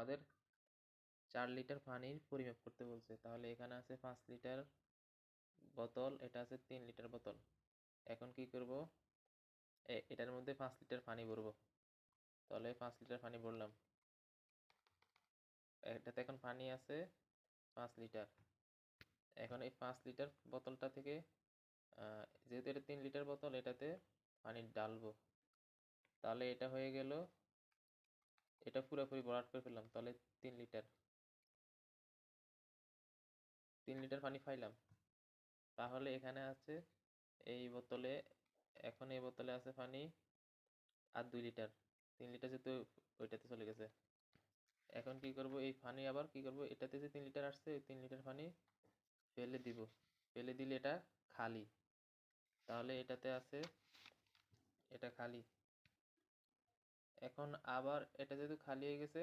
আমাদের 4 লিটার পানির পরিমাপ করতে বলছে, তাহলে এখানে আছে 5 লিটার বোতল, এটা আছে 3 লিটার বোতল। এখন কি করব, এটার মধ্যে 5 লিটার পানি ভরবো। তাহলে 5 লিটার পানি ভরলাম, এটাতে এখন পানি আছে 5 লিটার। এখন এই 5 লিটার বোতলটা থেকে যেহেতু এটা 3 লিটার বোতল, এটাতে পানি ঢালবো। তাহলে এটা হয়ে গেল, এটা পুরোপুরি ভরাট করে ফেললাম। তাহলে 3 লিটার 3 লিটার পানি পাইলাম। তাহলে এখানে আছে এই বোতলে, এখন এই বোতলে আছে পানি আর 2 লিটার। 3 লিটার যেহেতু ওইটাতে চলে গেছে। এখন কি করব, এই পানি আবার কি করব, এটাতে যে 3 লিটার আসছে ওই 3 লিটার পানি ফেলে দিব। ফেলে দিলে এটা খালি। তাহলে এটাতে আছে, এটা খালি। এখন আবার এটা যেহেতু খালি হয়ে গেছে,